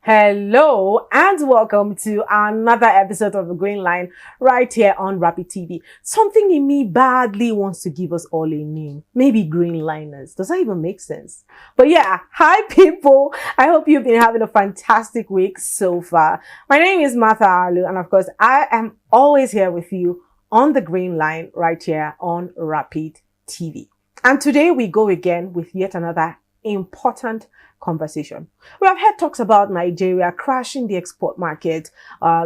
Hello and welcome to another episode of the Greenline right here on Rapid TV. Something in me badly wants to give us all a name. Maybe Greenliners. Does that even make sense? But yeah, hi people. I hope you've been having a fantastic week so far. My name is Martha Arlu and of course I am always here with you on the Greenline right here on Rapid TV. And today we go again with yet another important conversation. We have heard talks about Nigeria crashing the export market,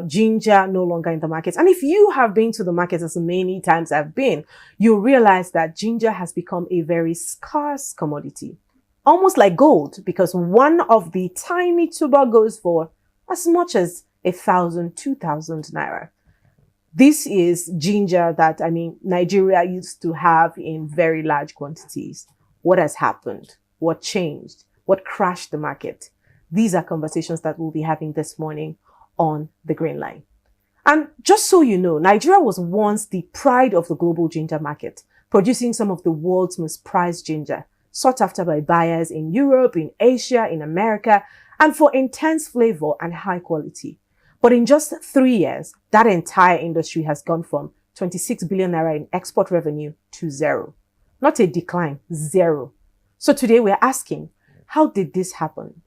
ginger no longer in the market. And if you have been to the market as many times I've been, you'll realize that ginger has become a very scarce commodity. Almost like gold, because one of the tiny tuber goes for as much as 1,000, 2,000 naira. This is ginger that, Nigeria used to have in very large quantities. What has happened? What changed? What crashed the market? These are conversations that we'll be having this morning on the Greenline. And just so you know, Nigeria was once the pride of the global ginger market, producing some of the world's most prized ginger, sought after by buyers in Europe, in Asia, in America, and for intense flavor and high quality. But in just 3 years, that entire industry has gone from 26 billion naira in export revenue to zero. Not a decline, zero. So today we're asking, how did this happen?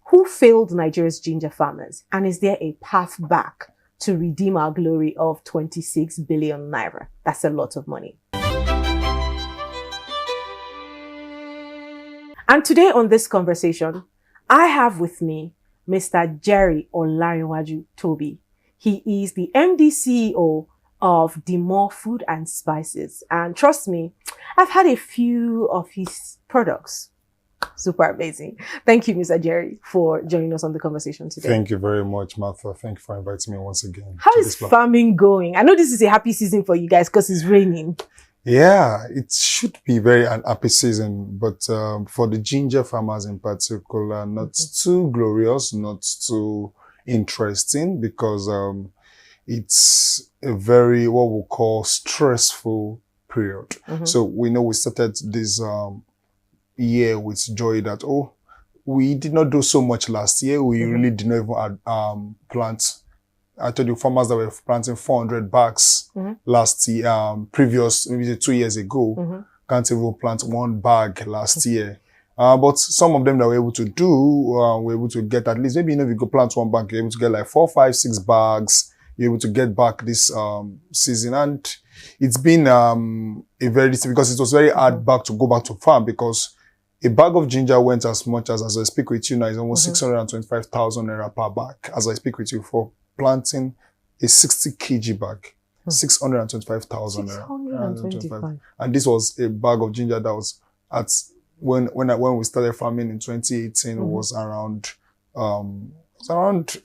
Who failed Nigeria's ginger farmers? And is there a path back to redeem our glory of 26 billion naira? That's a lot of money. And today on this conversation, I have with me Mr. Jerry Olarinwaju Toby. He is the MD CEO of Demore Food and Spices. And trust me, I've had a few of his products. Super amazing. Thank you, Mr. Jerry, for joining us on the conversation today. Thank you very much, Martha. Thank you for inviting me once again. How is farming going? I know this is a happy season for you guys because it's raining. Yeah, it should be very an happy season, but for the ginger farmers in particular, not too glorious, not too interesting, because it's a very, what we call, stressful period. So we know we started this year with joy that, we did not do so much last year. We really did not even plant. I told you farmers that were planting 400 bags last year, previous, maybe 2 years ago, can't even plant 1 bag last year. But some of them that were able to do, were able to get at least, maybe, if you go plant 1 bag, you're able to get like 4, 5, 6 bags. You're able to get back this season. And it's been a very, because it was very hard to go back to farm, because a bag of ginger went as much as I speak with you now, is almost 625,000 naira per bag, as I speak with you, for planting a 60 kg bag. 625,000 naira. 625. And this was a bag of ginger that was at, when we started farming in 2018, was around 1,500,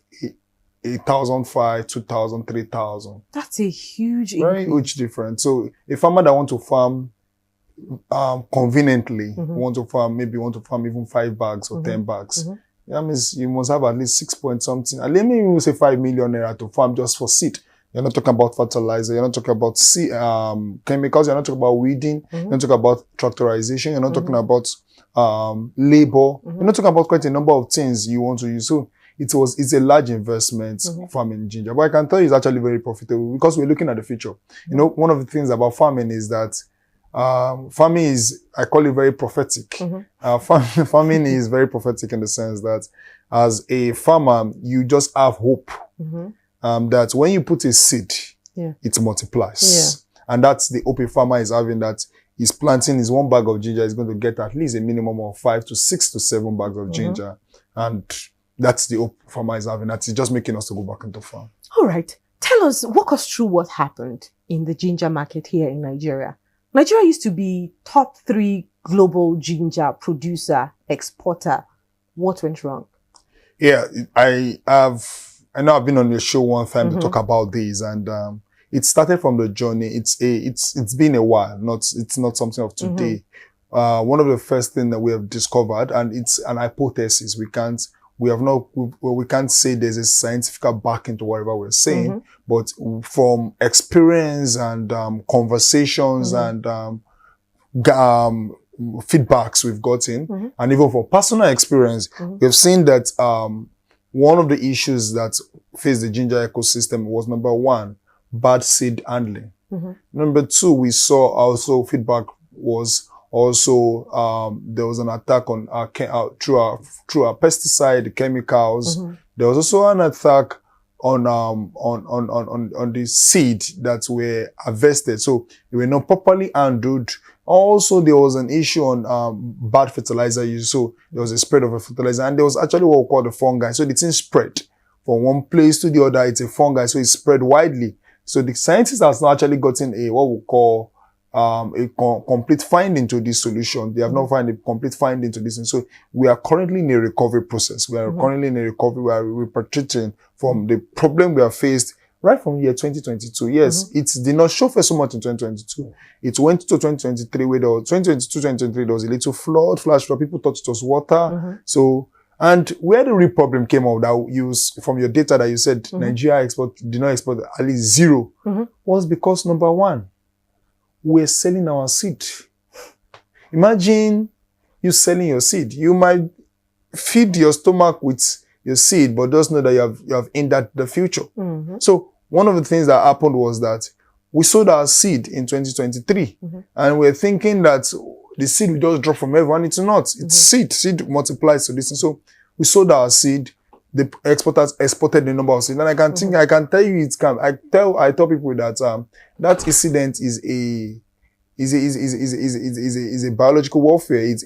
2,000, 3,000. That's a huge Very huge difference. So a farmer that want to farm conveniently, want to farm even 5 bags or 10 bags. That means you must have at least 6 point something. And let me even say 5 million naira to farm just for seed. You're not talking about fertilizer. You're not talking about chemicals. You're not talking about weeding. You're not talking about tractorization. You're not talking about labor. You're not talking about quite a number of things you want to use. So it's a large investment farming ginger. But I can tell you it's actually very profitable, because we're looking at the future. You know, one of the things about farming is that farming is, I call it, very prophetic. Farming is very prophetic in the sense that as a farmer, you just have hope that when you put a seed, it multiplies. And that's the hope a farmer is having, that he's planting his 1 bag of ginger is going to get at least a minimum of 5 to 6 to 7 bags of ginger. And that's the hope farmer is having. That's just making us to go back into farm. All right. Tell us, walk us through what happened in the ginger market here in Nigeria. Nigeria used to be top 3 global ginger producer, exporter. What went wrong? Yeah, I know I've been on your show one time to talk about this, and it started from the journey. It's been a while. It's not something of today. One of the first things that we have discovered, and it's an hypothesis. We can't say there's a scientific backing to whatever we're saying, but from experience and conversations and feedbacks we've gotten, and even from personal experience, we've seen that one of the issues that faced the ginger ecosystem was, number one, bad seed handling. Number two, we saw also feedback was also there was an attack on through our pesticide chemicals. There was also an attack on the seed that were harvested, so they were not properly handled. Also, there was an issue on bad fertilizer use, so there was a spread of a fertilizer, and there was actually what we call the fungi. So the thing spread from one place to the other. It's a fungi, so it spread widely. So the scientists have not actually gotten a what we call complete finding to this solution. They have not found a complete finding to this. And so we are currently in a recovery process. We are currently in a recovery. We are repatriating from the problem we have faced right from year 2022. Yes, it did not show for so much in 2022. It went to 2023 where there was 2023, there was a little flash flood. People thought it was water. So, and where the real problem came out that you, from your data that you said Nigeria did not export at least zero, was because, number one, we're selling our seed. Imagine you selling your seed. You might feed your stomach with your seed, but just know that you have hindered the future. So one of the things that happened was that we sold our seed in 2023, and we're thinking that the seed will just drop from everyone. It's not. It's seed. Seed multiplies to this. And so we sold our seed. The exporters exported the number of seed. And I can think, I can tell you it's come. I tell people that that incident is a biological warfare. It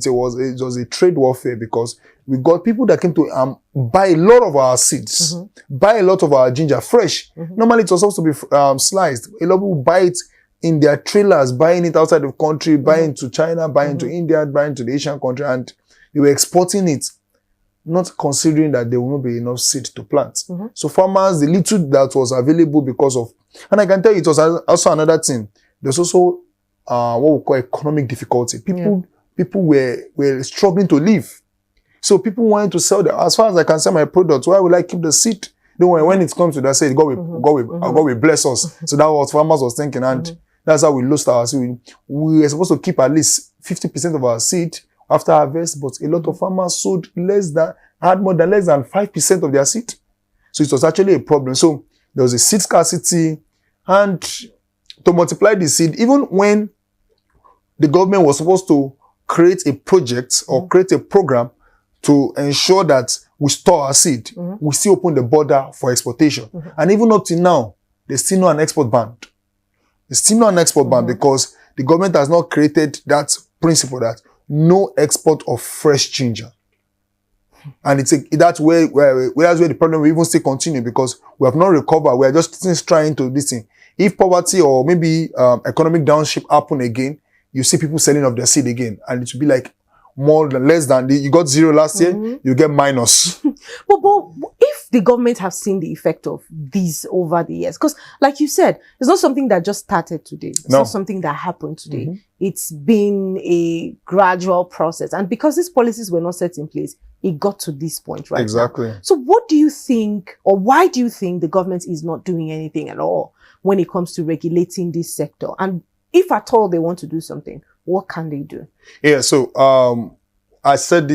was a trade warfare, because we got people that came to buy a lot of our seeds, buy a lot of our ginger fresh. Normally it was supposed to be sliced. A lot of people buy it in their trailers, buying it outside of country, buying to China, buying to India, buying to the Asian country, and they were exporting it, not considering that there will not be enough seed to plant. So farmers, the little that was available because of, and I can tell you it was also another thing. There's also what we call economic difficulty. People were struggling to live. So people wanted to sell as far as I can sell my products, why will I keep the seed? Don't worry, when it comes to that, say God will bless us. So that was what farmers was thinking, and that's how we lost our seed. We were supposed to keep at least 50% of our seed after harvest, but a lot of farmers sold had more than less than 5% of their seed. So it was actually a problem. So there was a seed scarcity, and to multiply the seed, even when the government was supposed to create a project or create a program to ensure that we store our seed, we still open the border for exportation. And even up to now, there's still not an export ban. There's still not an export ban because the government has not created that principle that no export of fresh ginger. And that's where the problem will even still continue, because we have not recovered. We are just trying to listen. If poverty or maybe economic downshift happen again, you see people selling off their seed again, and it will be like less than you got zero last year, you get minus. But if the government have seen the effect of these over the years, because like you said, it's not something that just started today. It's not something that happened today. It's been a gradual process, and because these policies were not set in place, it got to this point right Exactly. now. So what do you think, or why do you think the government is not doing anything at all when it comes to regulating this sector? And if at all they want to do something, what can they do? Yeah, so I said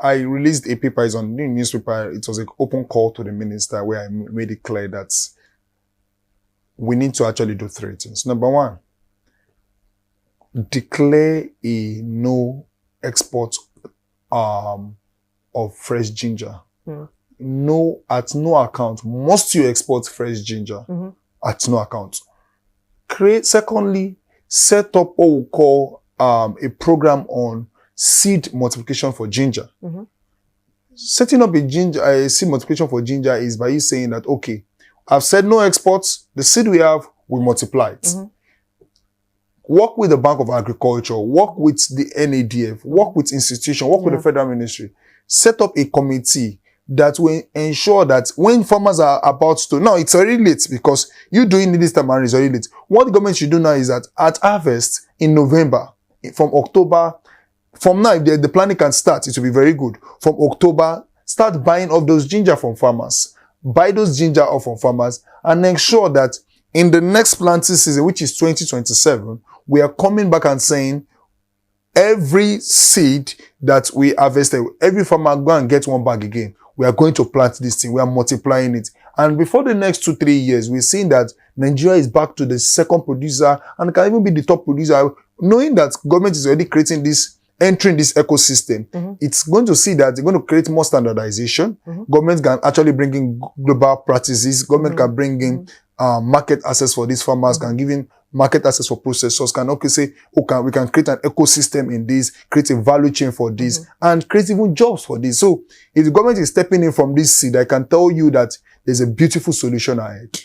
I released a paper, it's on the newspaper. It was an open call to the minister where I made it clear that we need to actually do three things. Number one, declare a no export of fresh ginger. No, at no account must you export fresh ginger. At no account. Secondly, set up what we call a program on seed multiplication for ginger. Setting up a seed multiplication for ginger is by you saying that, okay, I've said no exports, the seed we have, we multiply it. Work with the Bank of Agriculture, work with the NADF, work with institutions, work with the federal ministry. Set up a committee that will ensure that when farmers are about to, now it's already late because you doing this time around is already late. What the government should do now is that at harvest in November, from October, from now, if the planning can start, it will be very good. From October, start buying off those ginger from farmers. Buy those ginger off from farmers and ensure that in the next planting season, which is 2027, we are coming back and saying every seed that we harvested, every farmer go and get one bag again. we are going to plant this thing. We are multiplying it. And before the next 2-3 years, we're seeing that Nigeria is back to the second producer and can even be the top producer. Knowing that government is already creating this, entering this ecosystem, it's going to see that they're going to create more standardization. Government can actually bring in global practices. Government can bring in market access for these farmers, can give in market access for processors, can okay say, okay, we can create an ecosystem in this, create a value chain for this, and create even jobs for this. So if the government is stepping in from this seed, I can tell you that there's a beautiful solution ahead.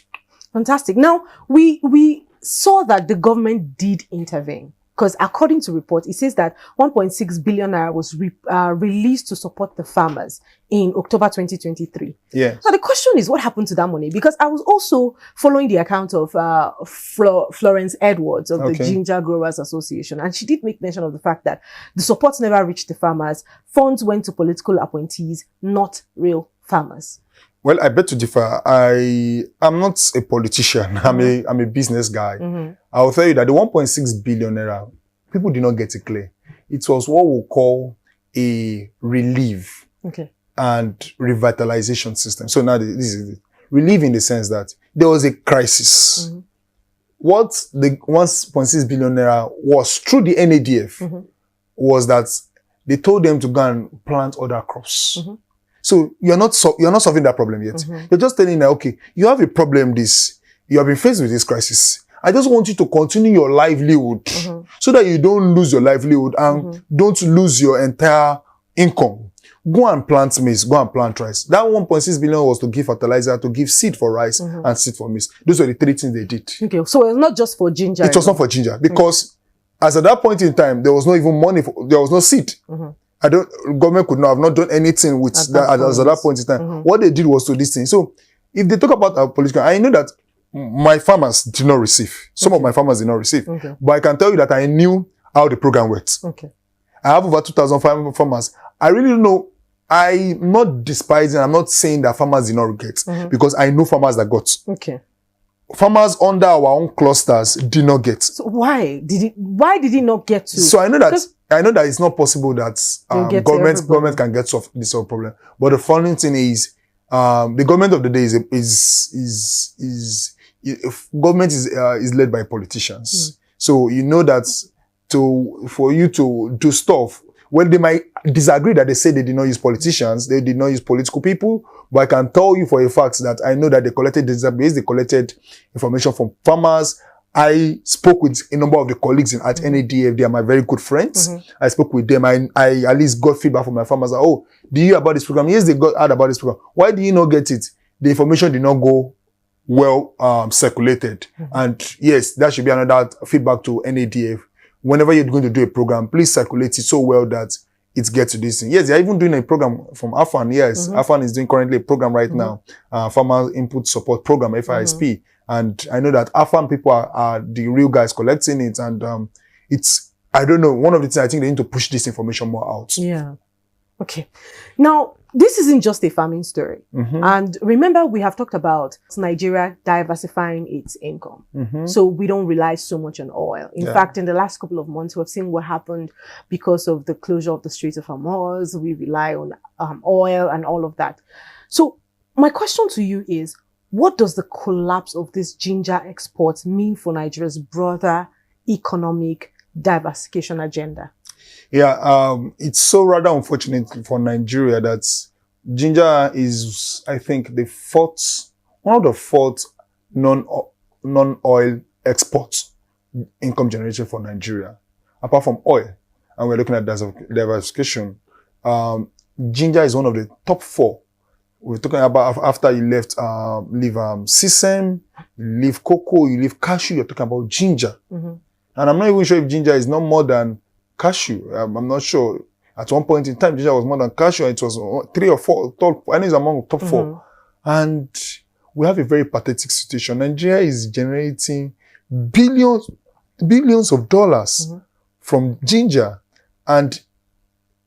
Fantastic. Now, we saw that the government did intervene. Because according to report, it says that 1.6 billion naira was released to support the farmers in October 2023. Yeah. Now the question is, what happened to that money? Because I was also following the account of Florence Edwards of the Ginger Growers Association, and she did make mention of the fact that the support never reached the farmers. Funds went to political appointees, not real farmers. Well, I beg to differ. I'm not a politician. I'm a business guy. I'll tell you that the 1.6 billion naira, people did not get it clear. It was what we call a relief and revitalization system. So now this is it. Relief in the sense that there was a crisis. What the 1.6 billion naira was through the NADF was that they told them to go and plant other crops. So you're not solving that problem yet. You're just telling them, okay, you have a problem you have been faced with this crisis. I just want you to continue your livelihood so that you don't lose your livelihood and don't lose your entire income. Go and plant maize, go and plant rice. That 1.6 billion was to give fertilizer, to give seed for rice and seed for maize. Those were the 3 things they did. Okay, so it's not just for ginger. It was not for ginger because as at that point in time, there was not even money, there was no seed. Government could not have not done anything with that at that point in time. What they did was to this thing. So if they talk about our political, I know that my farmers did not receive. Some of my farmers did not receive. But I can tell you that I knew how the program worked. I have over 2,500 farmers. I really don't know. I'm not despising, I'm not saying that farmers did not get, because I know farmers that got. Farmers under our own clusters did not get. So why did it not get to? So I know that it's not possible that government can get solve this whole problem. But the funny thing is, the government of the day government is led by politicians. So you know that for you to do stuff, when they might disagree that they say they did not use politicians, they did not use political people, but I can tell you for a fact that I know that they collected database, they collected information from farmers. I spoke with a number of the colleagues at NADF. They are my very good friends. I spoke with them. I at least got feedback from my farmers. Like, oh, do you hear about this program? Yes, they heard about this program. Why do you not get it? The information did not go well circulated. And yes, that should be another feedback to NADF. Whenever you're going to do a program, please circulate it so well that it gets to this thing. Yes, they're even doing a program from AFAN. Yes, AFAN is doing currently a program right now, Farmer Input Support Program, FISP. And I know that AFAN people are the real guys collecting it. And I don't know, one of the things I think they need to push this information more out. Yeah. Okay. Now, this isn't just a farming story. And remember, we have talked about Nigeria diversifying its income. So we don't rely so much on oil. In fact, in the last couple of months, we've seen what happened because of the closure of the Strait of Hormuz. We rely on oil and all of that. So my question to you is, what does the collapse of this ginger exports mean for Nigeria's broader economic diversification agenda? Yeah, it's so rather unfortunate for Nigeria that ginger is, I think, one of the fourth non-oil exports income generation for Nigeria, apart from oil. And we're looking at diversification. Ginger is one of the top 4. We're talking about after you leave sesame, you leave cocoa, you leave cashew, you're talking about ginger. And I'm not even sure if ginger is not more than cashew. I'm not sure. At one point in time, ginger was more than cashew. It was 3 or 4, top, I think it's among top 4. And we have a very pathetic situation. Nigeria is generating billions of dollars from ginger. And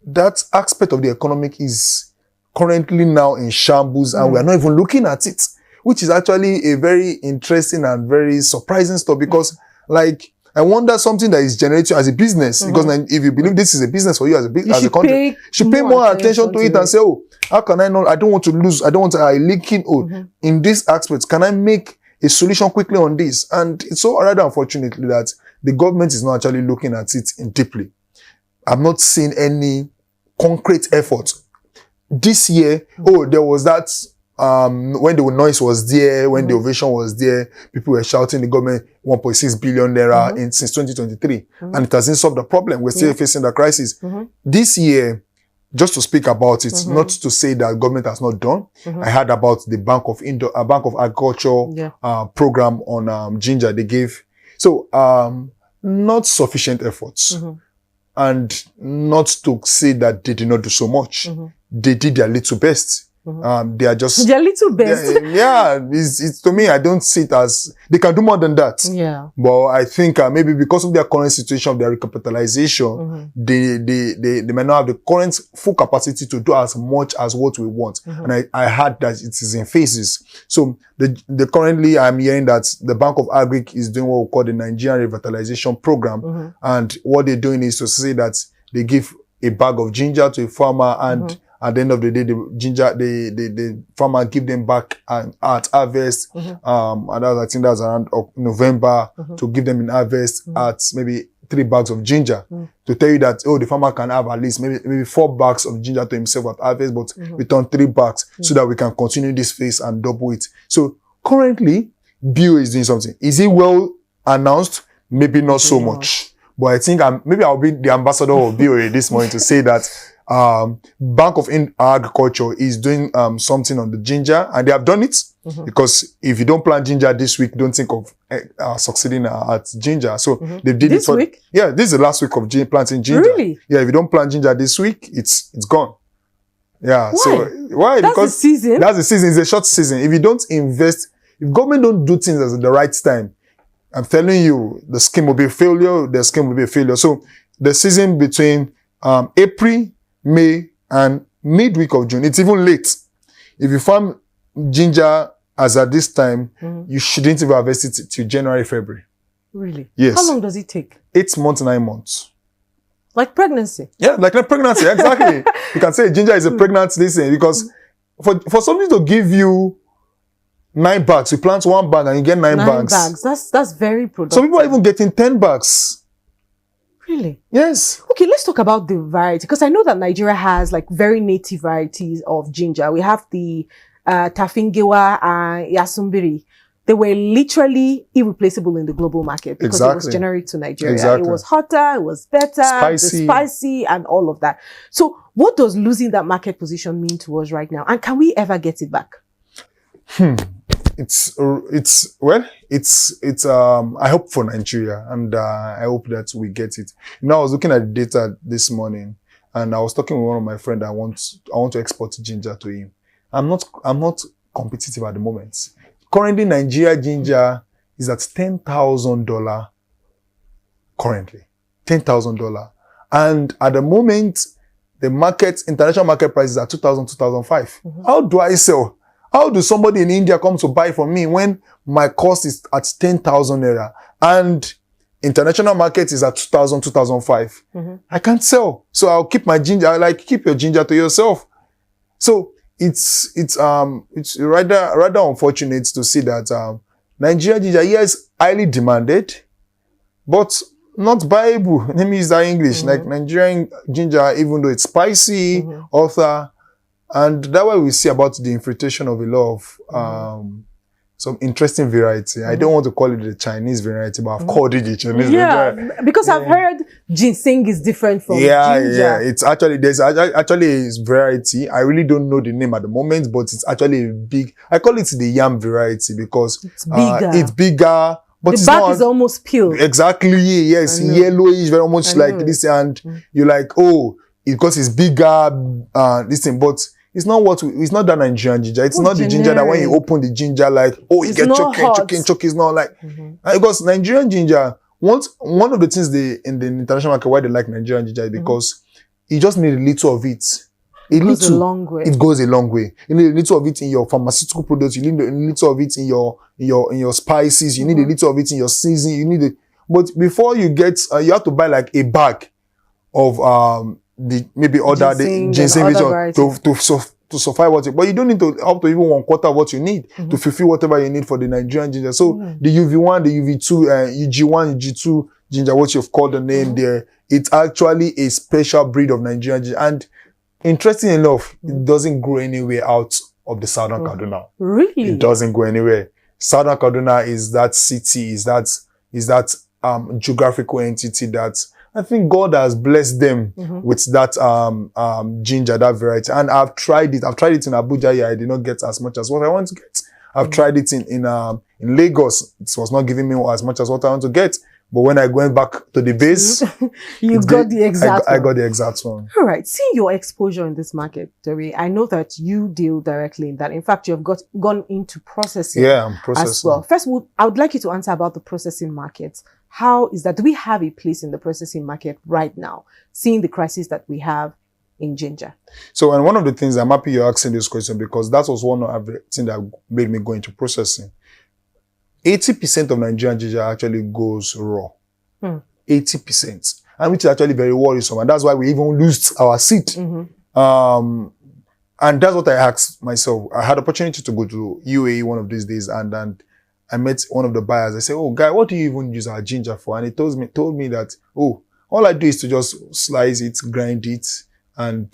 that aspect of the economic is currently now in shambles, and we are not even looking at it, which is actually a very interesting and very surprising stuff, because like I wonder something that is generating as a business, because if you believe this is a business for you as a country, you should pay more attention to it and say, oh, how can I not, I don't want to lose, I don't want to leaking, in this aspect, can I make a solution quickly on this? And it's so rather unfortunately that the government is not actually looking at it in deeply. I've not seen any concrete effort. This year, there was that, when the noise was there, when the ovation was there, people were shouting the government 1.6 billion naira since 2023. And it hasn't solved the problem. We're still facing the crisis. This year, just to speak about it, not to say that government has not done. I heard about the Bank of Agriculture program on ginger they gave. So, not sufficient efforts. And not to say that they did not do so much. They did their little best. They are just their little best. It's to me, I don't see it as they can do more than that. Yeah. But I think maybe because of their current situation of their recapitalization, they may not have the current full capacity to do as much as what we want. And I heard that it is in phases. So the currently I'm hearing that the Bank of Agric is doing what we call the Nigerian revitalization program. And what they're doing is to say that they give a bag of ginger to a farmer, and at the end of the day, the farmer give them back at harvest. And I think that's around November to give them in harvest at maybe 3 bags of ginger to tell you that, the farmer can have at least maybe 4 bags of ginger to himself at harvest, but return 3 bags so that we can continue this phase and double it. So currently, BO is doing something. Is it well announced? Maybe not so much. But I think maybe I'll be the ambassador of BOA this morning to say that Bank of Agriculture is doing something on the ginger, and they have done it. Because if you don't plant ginger this week, don't think of succeeding at ginger. So they did this it for week. Yeah, this is the last week of planting ginger. Really? Yeah, if you don't plant ginger this week, it's gone. Yeah. Why? So why? That's Because the season. That's the season. It's a short season. If you don't invest, if government don't do things at the right time, I'm telling you, the scheme will be a failure. The scheme will be a failure. So the season between April, May, and midweek of June, it's even late. If you farm ginger as at this time, you shouldn't even harvest it till January, February. Really? Yes. How long does it take? 8 months, 9 months. Like pregnancy? Yeah, like a pregnancy, exactly. You can say ginger is a pregnancy, listen, because for something to give you 9 bags, you plant 1 bag and you get 9 bags. That's very productive. Some people are even getting 10 bags. Really? Yes. Okay, let's talk about the variety, because I know that Nigeria has like very native varieties of ginger. We have the Tafingewa and Yasumbiri. They were literally irreplaceable in the global market because it was generic to Nigeria. Exactly. It was hotter, it was better, spicy, and all of that. So what does losing that market position mean to us right now? And can we ever get it back? It's I hope for Nigeria, and I hope that we get it. You know, I was looking at the data this morning, and I was talking with one of my friends. I want to export ginger to him. I'm not competitive at the moment. Currently, Nigeria ginger is at $10,000. Currently, $10,000, and at the moment, the international market price is at 2,000, 2,005. How do I sell? How do somebody in India come to buy from me when my cost is at 10,000 naira and international market is at 2,000, 2,005? I can't sell. So I'll keep my ginger. I keep your ginger to yourself. So it's rather unfortunate to see that Nigerian ginger here is highly demanded, but not buyable. Let me use that English. Like Nigerian ginger, even though it's spicy, author. And that way we see about the infiltration of a lot of some interesting variety. I don't want to call it the Chinese variety, but I've called it the Chinese variety. Because I've heard ginseng is different from ginger. Yeah. It's actually, there's actually a variety. I really don't know the name at the moment, but it's actually a big, I call it the yam variety because it's bigger. But the back is almost peeled. Exactly, yes. Yellowish, very much like this. And you're like, because it's bigger, this thing, but it's not that Nigerian ginger. It's not the ginger that when you open the ginger, like, you get choking. It's not like, because Nigerian ginger, one of the things in the international market, why they like Nigerian ginger is because you just need a little of it. It goes a long way. It goes a long way. You need a little of it in your pharmaceutical products. You need a little of it in your spices. You need a little of it in your seasoning. But before you get, you have to buy like a bag of the maybe other Ginseng, the ginseng then other to suffice what you, but you don't need to up to even 1/4 of what you need to fulfill whatever you need for the Nigerian ginger. So the UV1, the UV2, UG1, UG2 ginger, what you've called the name there, it's actually a special breed of Nigerian ginger. And interesting enough, it doesn't grow anywhere out of the southern Kaduna. Really? It doesn't go anywhere. Southern Kaduna is that city, is that geographical entity that I think God has blessed them with that ginger, that variety. And I've tried it. I've tried it in Abuja. Yeah, I did not get as much as what I want to get. I've tried it in Lagos. It was not giving me as much as what I want to get. But when I went back to the base, you got the exact I got the exact one. All right. Seeing your exposure in this market, Dori, I know that you deal directly in that. In fact, you have gone into processing. Yeah, I'm processing as well. First, I would like you to answer about the processing market. How is that? Do we have a place in the processing market right now, seeing the crisis that we have in ginger? So, and one of the things, I'm happy you're asking this question, because that was one of the things that made me go into processing. 80% of Nigerian ginger actually goes raw. 80%. And which is actually very worrisome. And that's why we even lose our seed. And that's what I asked myself. I had opportunity to go to UAE one of these days, and I met one of the buyers. I said, "Oh, guy, what do you even use our ginger for?" And he told me that, "Oh, all I do is to just slice it, grind it, and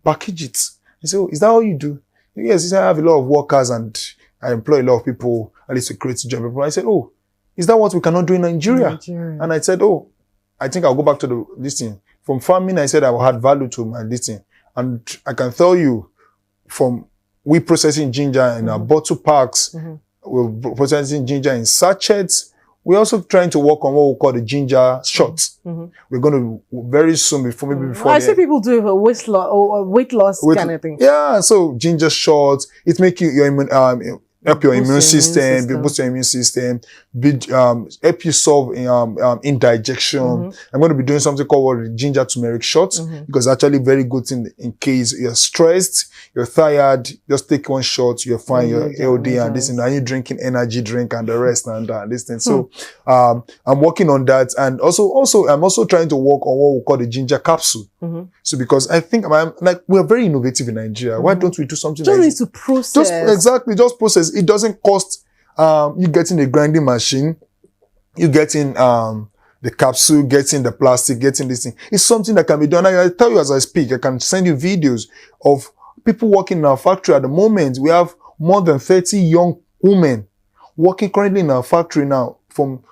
package it." I said, "Oh, is that all you do?" Yes, he said, "I have a lot of workers and I employ a lot of people, at least to create job." I said, "Oh, is that what we cannot do in Nigeria?" And I said, "Oh, I think I'll go back to this thing. From farming, I said I will add value to my this thing. And I can tell you, from we processing ginger in our bottle packs, we're processing ginger in sachets. We're also trying to work on what we call the ginger shots. We're going to very soon, before I see people do a weight loss kind of thing. Yeah, so ginger shots, it's making your help your immune system, boost your immune system, help you solve indigestion. I'm going to be doing something called ginger turmeric shots, because it's actually very good in case you're stressed, you're tired, just take one shot, you're fine, you're healthy, and this, and you're drinking energy drink and the rest and this thing. So, I'm working on that. And also, I'm also trying to work on what we call the ginger capsule. So, because I think we're very innovative in Nigeria. Why don't we do something just need to process? Just process. It doesn't cost you getting a grinding machine, you getting the capsule, getting the plastic, getting this thing. It's something that can be done. I tell you as I speak, I can send you videos of people working in our factory at the moment. We have more than 30 young women working currently in our factory now, from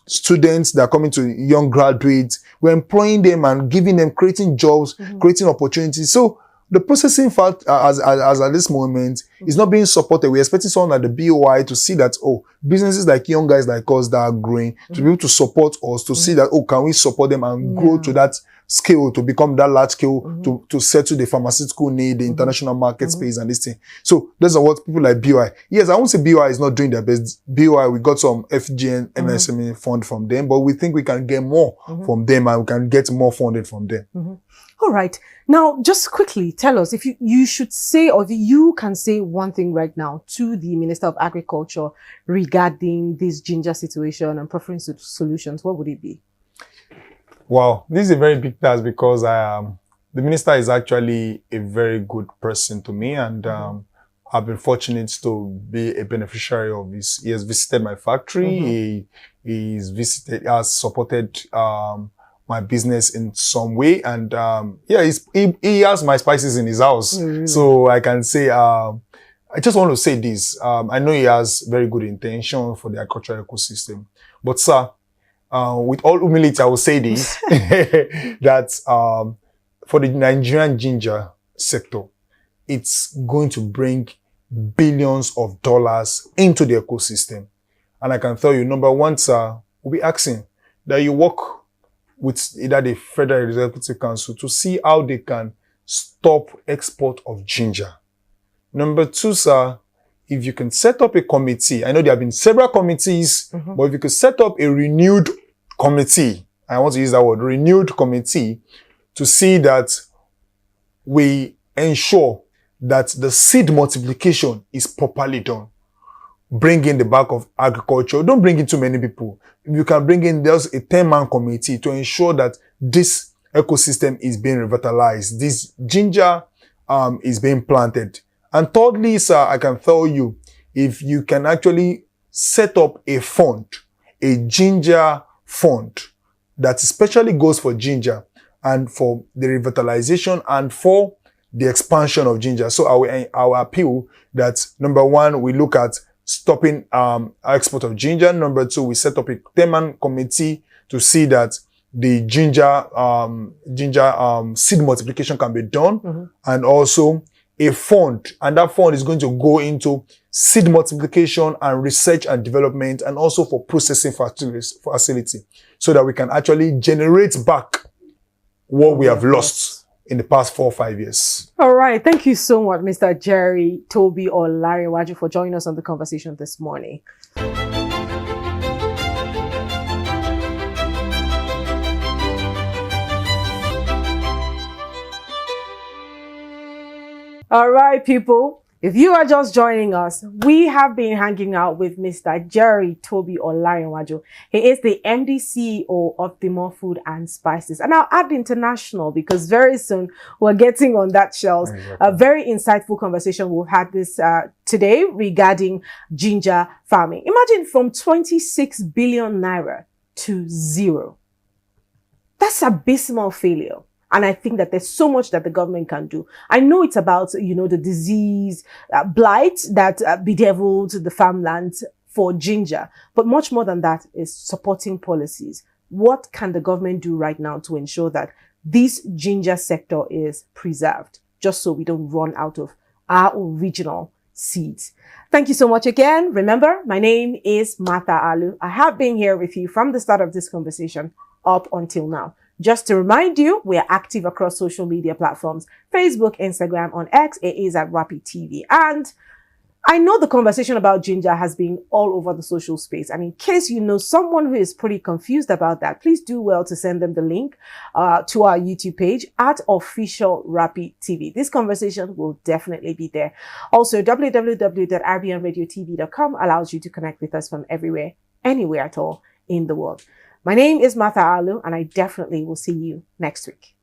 students that are coming to young graduates. We're employing them and giving them, creating jobs, creating opportunities. So the processing fact, as at this moment, is not being supported. We're expecting someone at the BOI to see that, oh, businesses like young guys like us that are growing, to be able to support us, to see that, oh, can we support them and grow to that scale, to become that large scale, to settle the pharmaceutical need, the international market space and this thing. So those are what people like BOI. Yes, I won't say BOI is not doing their best. BOI, we got some FGN, MSME fund from them, but we think we can get more from them, and we can get more funded from them. All right. Now, just quickly tell us if you should say, or if you can say one thing right now to the Minister of Agriculture regarding this ginger situation and preferring solutions, what would it be? Wow, this is a very big task, because the minister is actually a very good person to me, and I've been fortunate to be a beneficiary of this. He has visited my factory. He has supported my business in some way, and he has my spices in his house. So I can say, I just want to say this. I know he has very good intention for the agricultural ecosystem, but sir, with all humility, I will say this, that for the Nigerian ginger sector, it's going to bring billions of dollars into the ecosystem. And I can tell you, number one, sir, we'll be asking that you work with either the Federal Executive Council to see how they can stop export of ginger. Number two, sir, if you can set up a committee, I know there have been several committees, but if you could set up a renewed committee, I want to use that word, renewed committee, to see that we ensure that the seed multiplication is properly done. bring in the back of agriculture. Don't bring in too many people. You can bring in just a 10-man committee to ensure that this ecosystem is being revitalized. This ginger is being planted. And thirdly, sir, I can tell you, if you can actually set up a fund, a ginger fund that especially goes for ginger and for the revitalization and for the expansion of ginger. So our appeal that, number one, we look at stopping export of ginger. Number two, we set up a 10-man committee to see that the ginger seed multiplication can be done, and also a fund, and that fund is going to go into seed multiplication and research and development, and also for processing facility, so that we can actually generate back what we have lost in the past 4 or 5 years. All right. Thank you so much, Mr. Jerry, Toby, or Larry Waju, for joining us on the conversation this morning. All right, people. If you are just joining us, we have been hanging out with Mr. Jerry Toby Olarinwaju. He is the MD CEO of Dimo Food and Spices. And I'll add international because very soon we're getting on that shelf. A very insightful conversation we've had this today regarding ginger farming. Imagine from 26 billion naira to zero. That's abysmal failure. And I think that there's so much that the government can do. I know it's about, the disease, blight that bedeviled the farmlands for ginger. But much more than that is supporting policies. What can the government do right now to ensure that this ginger sector is preserved, just so we don't run out of our original seeds? Thank you so much again. Remember, my name is Martha Alu. I have been here with you from the start of this conversation up until now. Just to remind you, we are active across social media platforms, Facebook, Instagram, on X, it is at RapidTV. And I know the conversation about ginger has been all over the social space. And in case you know someone who is pretty confused about that, please do well to send them the link to our YouTube page at official RapidTV. This conversation will definitely be there. Also, www.rbnradiotv.com allows you to connect with us from everywhere, anywhere at all in the world. My name is Martha Alu, and I definitely will see you next week.